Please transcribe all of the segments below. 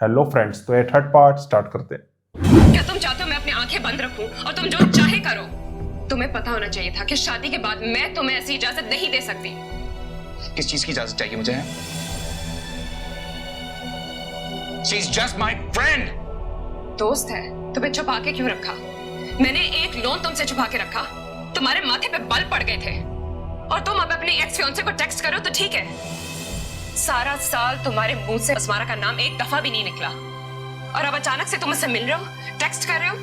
Hello friends, तो ये third part start करते हैं। क्या तुम चाहते हो मैं अपनी आंखें बंद रखूं और तुम जो चाहे करो? तुम्हें पता होना चाहिए था कि शादी के बाद मैं तुम्हें ऐसी इजाजत नहीं दे सकती। किस चीज की इजाजत चाहिए मुझे? She's just my friend. दोस्त है, तुम्हें छुपा के क्यों रखा? मैंने एक लोन तुमसे छुपा के रखा, तुम्हारे माथे पे बल पड़ गए थे और तुम अब अपने एक्स फियांसे को टेक्स्ट करो तो ठीक है। सारा साल तुम्हारे मुंह से अस्मारा का नाम एक दफा भी नहीं निकला और अब अचानक से तुम मुझसे मिल रहे हो, टेक्स्ट कर रहे हो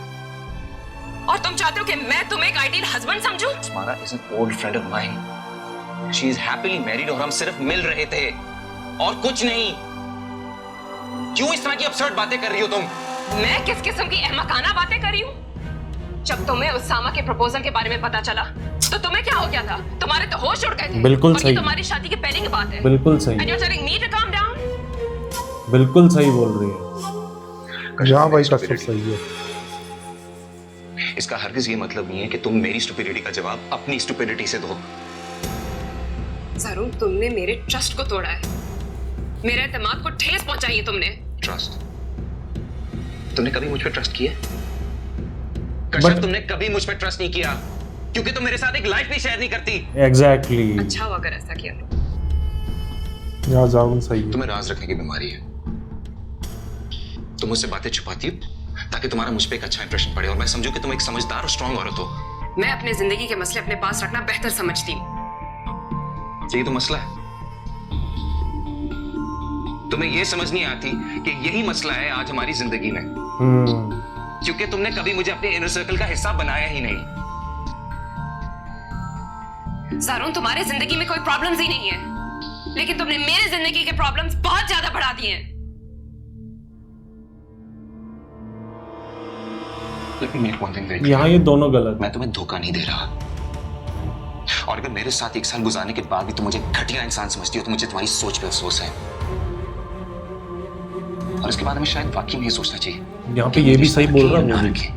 और तुम चाहते हो कि मैं तुम्हें एक आइडियल हस्बैंड समझूं? Asmara is an old friend of mine. She is happily married और हम सिर्फ मिल रहे थे और कुछ नहीं। क्यों इस तरह की absurd बातें कर रही हो तुम? मैं किस किस्म की अहमकाना बातें कर रही हूँ? जब तुम्हें उसामा के प्रपोजल के बारे में पता चला तो तुम्हें क्या हो गया था? तुम्हारे तो होश उड़ गए थे। बिल्कुल और सही। ये तुम्हारी शादी के पहले की बात है। बिल्कुल सही, And you're telling me to calm down? बिल्कुल सही बोल रही है। हाँ भाई, कसम Stupidity. सही है। इसका हरगिज ये मतलब नहीं है कि तुम मेरी स्टुपिडिटी का जवाब अपनी स्टुपिडिटी से दो। जरूर तुमने मेरे ट्रस्ट को तोड़ा है, मेरे एतमाद को ठेस पहुंचाई है तुमने। ट्रस्ट? तुमने कभी मुझ पे ट्रस्ट किया? कश्यप, तुमने कभी मुझ पे ट्रस्ट नहीं किया क्योंकि तुम मेरे साथ एक लाइफ भी शेयर नहीं करती। एग्जैक्टली। अच्छा हुआ अगर ऐसा किया तो। यहाँ जाऊन सही है। तुम्हें राज रखने की बीमारी है। तुम मुझसे बातें छुपाती हो ताकि तुम्हारा मुझ पे एक अच्छा इंप्रेशन पड़े और मैं समझूं कि तुम एक समझदार और स्ट्रांग औरत हो। मैं अपने जिंदगी के मसले अपने पास रखना बेहतर समझती हूँ। यही तो मसला है। तुम्हें यह समझ नहीं आती कि यही मसला है आज हमारी जिंदगी में, क्योंकि तुमने कभी मुझे अपने इनर सर्कल का हिस्सा बनाया ही नहीं। जारून, तुम्हारे जिंदगी में कोई प्रॉब्लम्स ही नहीं है, लेकिन तुमने मेरे जिंदगी के प्रॉब्लम्स बहुत ज्यादा बढ़ा दिए हैं। Let me make one thing very clear. यहाँ ये दोनों गलत। मैं तुम्हें धोखा नहीं दे रहा और अगर मेरे साथ एक साल गुजारने के बाद भी तुम मुझे घटिया इंसान समझती हो तो मुझे तुम्हारी सोच पे अफसोस है और इसके बाद हमें शायद वाकई में ये सोचना चाहिए। यहाँ पे ये भी सही बोल रहा ना है। रखें।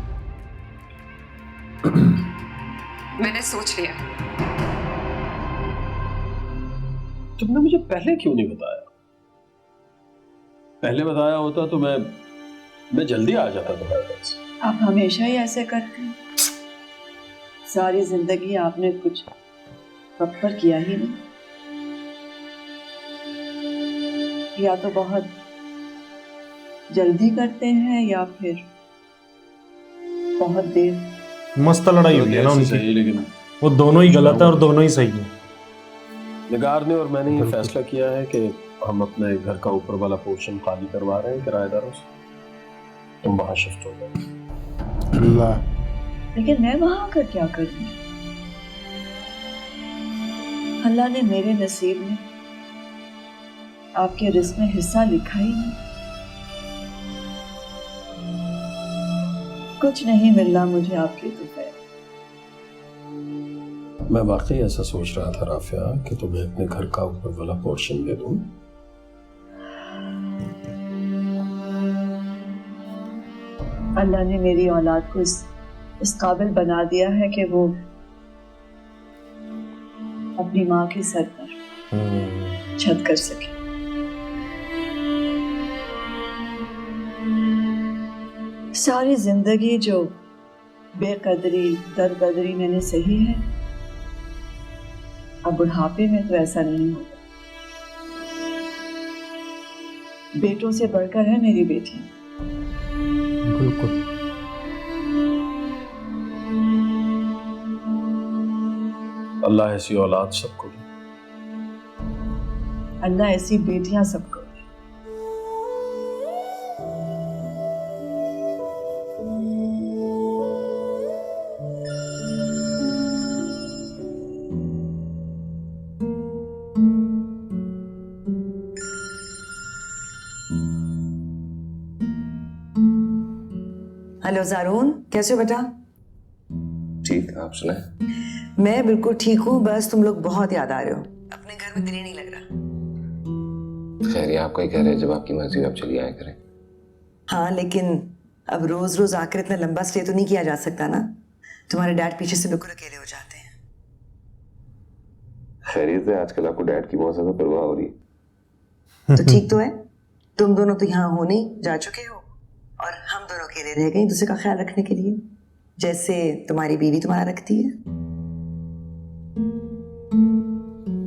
मैंने सोच लिया। तुमने मुझे पहले क्यों नहीं बताया? पहले बताया होता तो मैं जल्दी आ जाता तुम्हारे पास। आप हमेशा ही ऐसे करते हैं। सारी जिंदगी आपने कुछ वक्त पर किया ही नहीं, या तो बहुत जल्दी करते हैं या फिर बहुत देर। मस्त लड़ाई हुई है ना उनकी, सही, लेकिन वो दोनों ही गलत है और दोनों ही सही है। निगार ने और मैंने ये फैसला किया है कि हम अपने घर का ऊपर वाला पोर्शन खाली करवा रहे हैं किराएदारों से। तुम वहां शिफ्ट हो गए। अल्लाह। लेकिन मैं वहां आकर क्या करूं? अल्लाह ने मेरे नसीब में आपके रिस्क में हिस्सा लिखा ही नहीं। कुछ नहीं मिल रहा मुझे आपकी तो खैर। मैं वाकई ऐसा सोच रहा था राफिया कि तुम्हें अपने घर का ऊपर वाला पोर्शन दे दूं। अल्लाह ने मेरी औलाद को इस काबिल बना दिया है कि वो अपनी माँ के सर पर छत कर सके। सारी जिंदगी जो बेकदरी दरकदरी मैंने सही है, अब बुढ़ापे में तो ऐसा नहीं होगा। बेटों से बढ़कर है मेरी बेटी। बिल्कुल। अल्लाह ऐसी औलाद सबको दे। अल्लाह ऐसी बेटियां सबको दे। हेलो जारून, कैसे हो बेटा? ठीक, आप सुने? मैं बिल्कुल ठीक हूँ, बस तुम लोग बहुत याद आ रहे हो। अपने घर में दिल ही नहीं लग रहा। खैर, ये आपका ही कह रहे हैं, जब आपकी मर्जी आप चली आया करें। हाँ, लेकिन अब रोज रोज आकर इतना लंबा स्टे तो नहीं किया जा सकता ना। तुम्हारे डैड पीछे से बिल्कुल अकेले हो जाते हैं। खैरियत है? आजकल आपको डैड की बहुत ज्यादा परवाह हो रही है। तो ठीक तो है। तुम दोनों तो यहाँ होने जा चुके हो और हम दोनों अकेले रह गए दूसरे का ख्याल रखने के लिए, जैसे तुम्हारी बीवी तुम्हारा रखती है।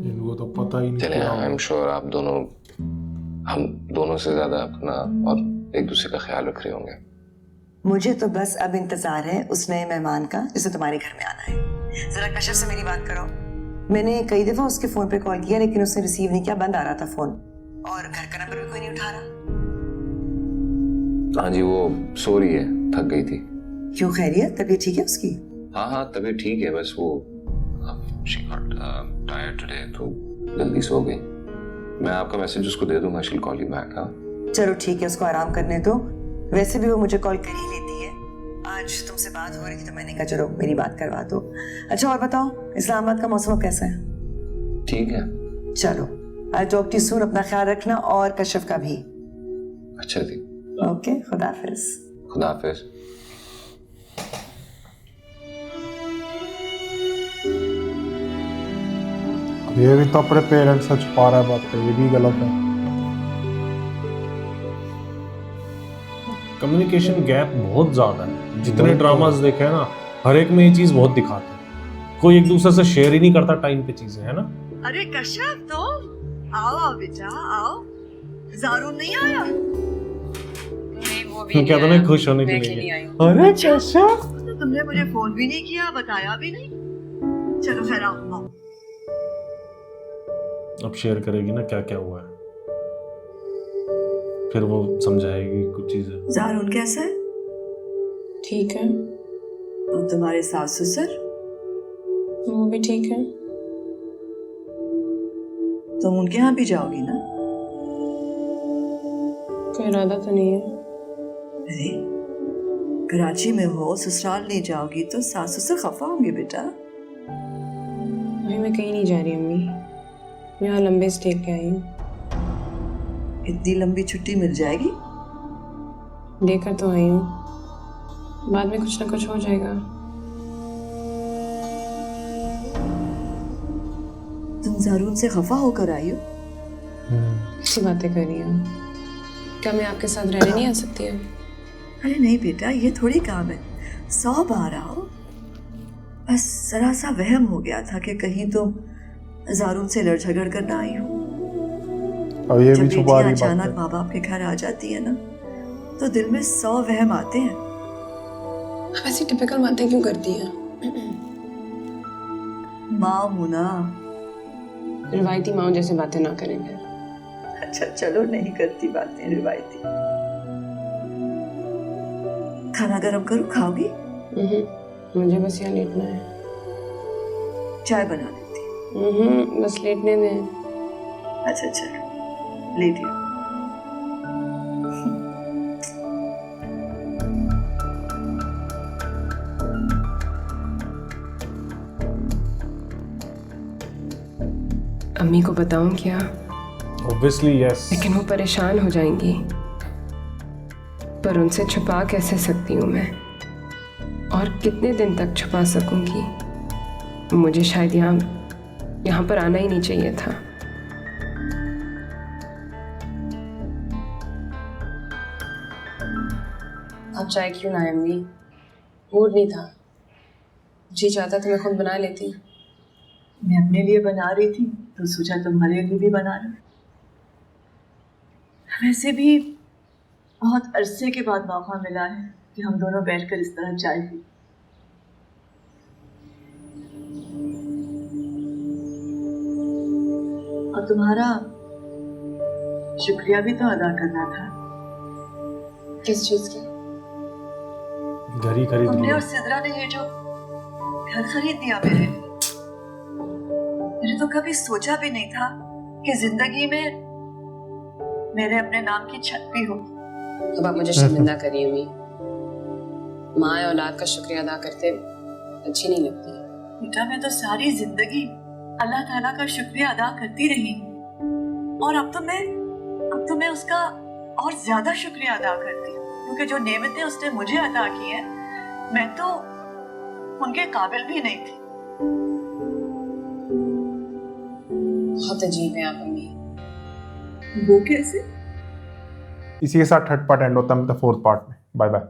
इनको तो पता ही नहीं चले, क्या आई एम श्योर आप दोनों हम दोनों से ज्यादा अपना और एक दूसरे का ख्याल रख रहे होंगे। मुझे तो बस अब इंतजार है उस नए मेहमान का जिसे तुम्हारे घर में आना है। जरा कश्यप से मेरी बात करो। मैंने कई दफा उसके फोन पे कॉल किया लेकिन उसने रिसीव नहीं किया, बंद आ रहा था फोन, और घर का नंबर भी कोई नहीं उठा रहा। हाँ जी, वो सो रही है, थक गई थी। क्यों, खैरियत, तबीयत ठीक है उसकी? हाँ हाँ, तबीयत ठीक है, बस वो she got tired today, तो जल्दी सो गई। मैं आपका मैसेज उसको दे दूंगा, she'll call you back। हाँ चलो ठीक है, उसको आराम करने दो। वैसे भी वो मुझे कॉल कर ही लेती है। आज तुमसे बात हो रही थी तो मैंने कहा चलो मेरी बात करवा दो। अच्छा और बताओ, इस्लामाबाद का मौसम कैसा है? ठीक है। चलो, I talk to you soon. अपना ख्याल रखना और कश्यप का भी। अच्छा जी, ओके, खुदा हाफिज। खुदा हाफिज। ये भी तो अपने पेरेंट्स से छुपा रहा है बात, ये भी गलत है। कम्युनिकेशन गैप बहुत ज्यादा है। जितने ड्रामास देखे हैं ना, हर एक में ये चीज बहुत दिखाते हैं। कोई एक दूसरे से शेयर ही नहीं करता टाइम पे चीजें, है ना। अरे कश्यप, तो आओ आओ बेटा आओ। ज़ारून नहीं आया? नहीं, वो भी क्या तुम्हें खुश होने के लिए? अरे कश्यप, तो तुमने मुझे फोन भी नहीं किया, बताया भी नहीं। चलो खैर आओ। अब शेयर करेगी ना क्या क्या हुआ है, फिर वो समझाएगी कुछ चीजें। ज़ारून कैसा है? ठीक है, और तुम्हारे सास ससुर? वो भी ठीक है। तुम उनके यहाँ भी जाओगी ना? कोई इरादा तो नहीं है। अरे कराची में हो, ससुराल नहीं जाओगी तो सास ससुर खफा होंगे बेटा। अभी मैं कहीं नहीं जा रही अम्मी, मैं यहाँ लंबे स्टे के आई हूँ। इतनी लंबी छुट्टी मिल जाएगी? लेकर तो आई हूँ, बाद में कुछ ना कुछ हो जाएगा। तुम ज़ारून से खफा होकर आई हो? ऐसी बातें कर रही हूँ, क्या मैं आपके साथ रहने नहीं आ सकती हूँ? अरे नहीं बेटा, ये थोड़ी काम है। 100 बार आओ। बस जरा सा वहम हो गया था कि कहीं तुम ज़ारून से लड़ झगड़ कर ना आई हो। अब ये जब भी छुपा बेटियां रही अचानक बात माँ बाप के घर आ जाती है ना, तो दिल में 100 वहम आते हैं। आप ऐसी टिपिकल बातें क्यों करती हैं? माँ हूं ना। रिवायती माँ जैसे बातें ना करेंगे। अच्छा चलो, नहीं करती बातें रिवायती। खाना गरम करूं, खाओगी? मुझे बस यहाँ लेटना है। चाय बना देती। बस लेटने दें। अच्छा अच्छा, लेटिए। अम्मी को बताऊं क्या? Obviously yes. लेकिन वो परेशान हो जाएंगी, पर उनसे छुपा कैसे सकती हूँ मैं, और कितने दिन तक छुपा सकूंगी? मुझे शायद यहाँ पर आना ही नहीं चाहिए था। आप चाय क्यों लाए अम्मी? मूड नहीं था। जी चाहता तो मैं खुद बना लेती। मैं अपने लिए बना रही थी तो सोचा तुम्हारे लिए भी बना लूं। वैसे भी बहुत अरसे के बाद मौका मिला है कि हम दोनों बैठकर इस तरह चाय पी। और तुम्हारा शुक्रिया भी तो अदा करना था। किस चीज की? घर ही खरीद तुमने लिया। और सिद्रा ने ये जो घर खरीद दिया मैंने तो कभी सोचा भी नहीं था कि जिंदगी में मेरे अपने नाम की छत भी हो। अब आप मुझे शर्मिंदा करिए अम्मी। माँ औलाद का शुक्रिया अदा करते अच्छी नहीं लगती। बेटा मैं तो सारी जिंदगी अल्लाह ताला का शुक्रिया अदा करती रही, और अब तो मैं उसका और ज्यादा शुक्रिया अदा करती हूँ, क्योंकि जो नेमतें उसने मुझे अदा की हैं मैं तो उनके काबिल भी नहीं थी। बहुत अजीब है आप अम्मी। वो कैसे? इसी के साथ थर्ड पार्ट एंड होता है, मतलब फोर्थ पार्ट में। Bye bye.